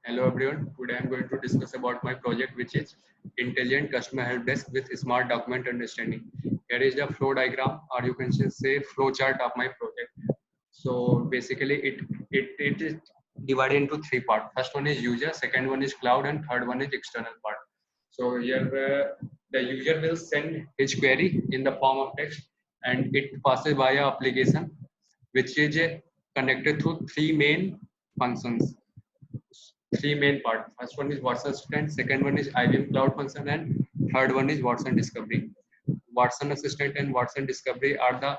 Hello everyone. Today I'm going to discuss about my project, which is Intelligent Customer Help Desk with Smart Document Understanding. Here is the flow diagram, or you can say flow chart of my project. So basically, it is divided into three parts. First one is user, second one is cloud, and third one is external part. So here the user will send his query in the form of text, and it passes via application, which is connected through three main functions, three main parts. First one is Watson Assistant, second one is IBM Cloud Function, and third one is Watson Discovery. Watson Assistant and Watson Discovery are the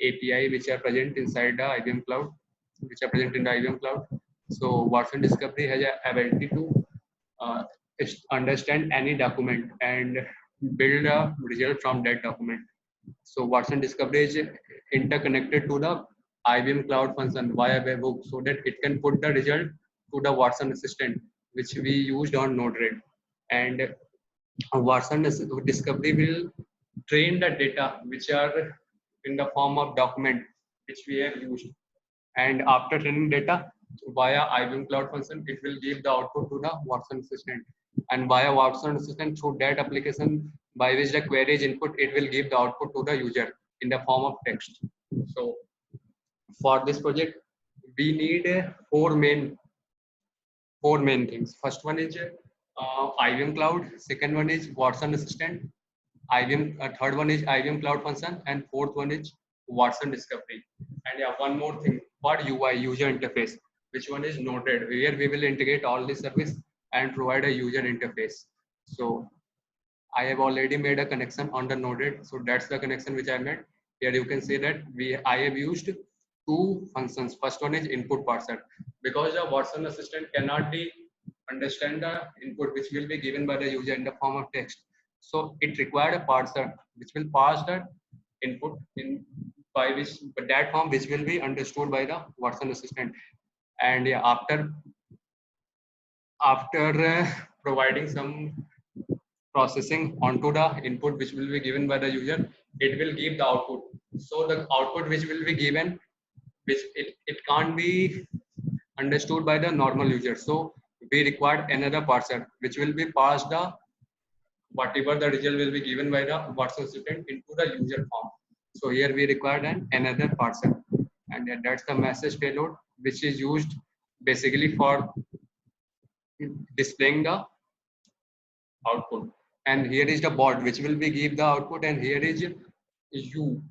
API which are present inside the IBM Cloud, which are present in the IBM Cloud. So Watson Discovery has a ability to uh, understand any document and build a result from that document. So Watson Discovery is interconnected to the IBM Cloud Function via webhook so that it can put the result to the Watson Assistant, which we used on Node-RED. And Watson Discovery will train the data which are in the form of document which we have used. And after training data via IBM Cloud Function, it will give the output to the Watson Assistant. And via Watson Assistant, through that application by which the query is input, it will give the output to the user in the form of text. So for this project, we need four main things. First one is IBM Cloud. Second one is Watson Assistant. Third one is IBM Cloud Function, and fourth one is Watson Discovery. And yeah, one more thing for UI, user interface, which one is Node-RED, where we will integrate all the service and provide a user interface. So I have already made a connection on the Node-RED, so that's the connection which I made. Here you can see that I have used two functions. First one is input parser, because the Watson Assistant cannot be understand the input which will be given by the user in the form of text. So it required a parser which will parse the input in by which but that form which will be understood by the Watson Assistant. And yeah, after providing some processing onto the input which will be given by the user, it will give the output. So the output which will be given, which it can't be understood by the normal user. So we require another parser which will be passed the whatever the result will be given by the Watson Assistant into the user form. So here we require another parser, and that's the message payload which is used basically for displaying the output. And here is the bot which will be give the output, and here is you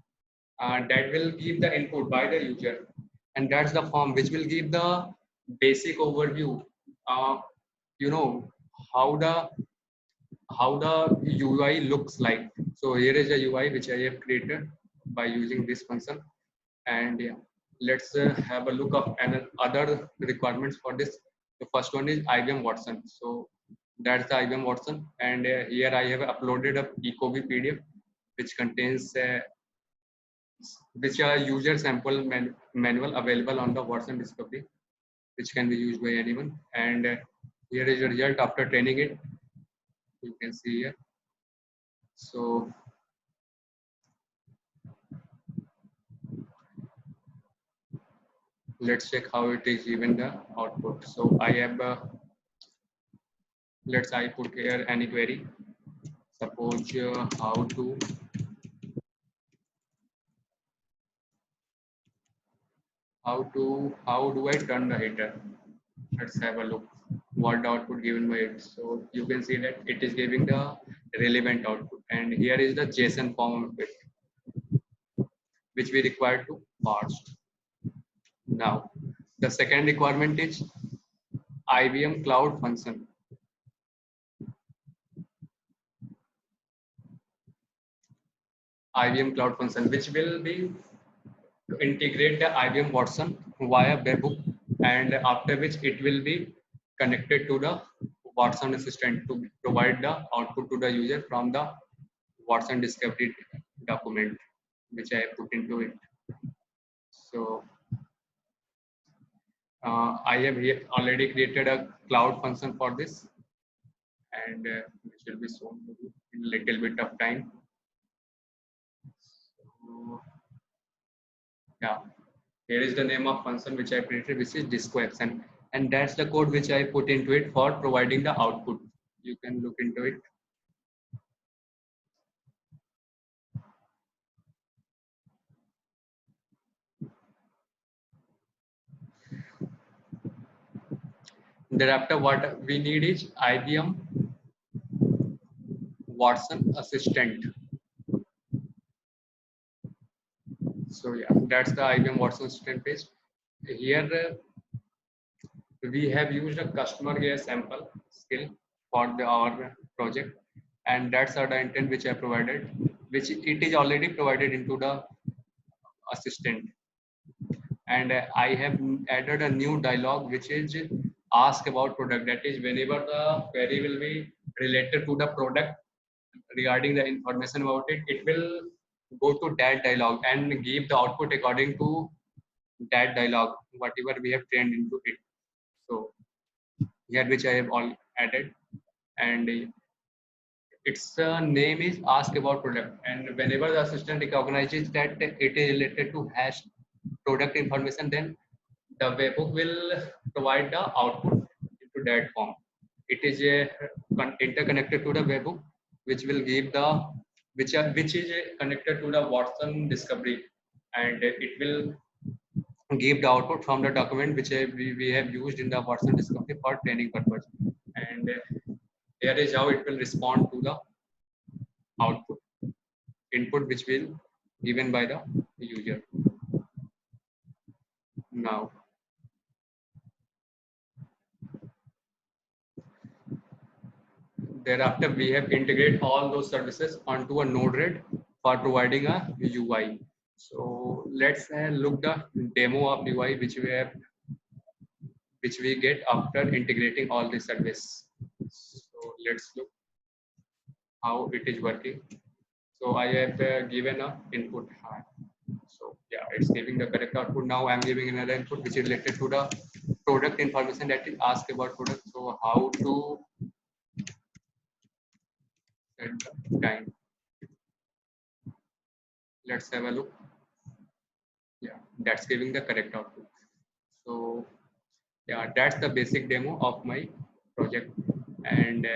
that will give the input by the user, and that's the form which will give the basic overview. uh, you know how the UI looks like. So here is the UI which I have created by using this function. And yeah, let's have a look of other requirements for this. The first one is IBM Watson. So that's the IBM Watson, and here I have uploaded a Ecovi PDF which contains which are user sample manual available on the Watson Discovery, which can be used by anyone. And here is the result after training it. You can see here. So let's check how it is given the output. So I have let's I put here any query. Suppose how do I turn the header? Let's have a look what the output given by it. So you can see that it is giving the relevant output, and here is the JSON form of it which we require to parse. Now the second requirement is IBM Cloud Function. IBM Cloud Function, which will be to integrate the IBM Watson via webhook, and after which it will be connected to the Watson Assistant to provide the output to the user from the Watson Discovery document, which I put into it. So I have here already created a cloud function for this, and which will be shown to you in a little bit of time. So, yeah, here is the name of function which I created, which is disco action. and that's the code which I put into it for providing the output. You can look into it. Thereafter, what we need is IBM Watson Assistant. So yeah, that's the IBM Watson Assistant page. Here we have used a customer care sample skill for our project, and that's our intent which I provided, which it is already provided into the assistant. And I have added a new dialog which is ask about product. That is, whenever the query will be related to the product regarding the information about it, it will go to that dialog and give the output according to that dialog, whatever we have trained into it. So here which I have all added, and its name is ask about product, and whenever the assistant recognizes that it is related to hash product information, then the webhook will provide the output into that form. It is interconnected to the webhook, which will give the which is connected to the Watson discovery, and it will give the output from the document which we have used in the Watson discovery for training purpose. And here is how it will respond to the output input which will given by the user. Now thereafter, we have integrated all those services onto a Node-RED for providing a UI. So let's look the demo of UI which we get after integrating all the service. So let's look how it is working. So I have given a input high. So yeah, it's giving the correct output. Now I'm giving another input which is related to the product information that is asked about product. So how to set the time. Let's have a look. Yeah, that's giving the correct output. So yeah, that's the basic demo of my project, and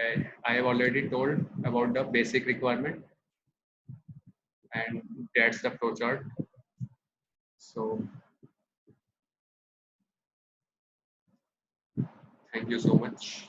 I have already told about the basic requirement, and that's the flowchart. So thank you so much.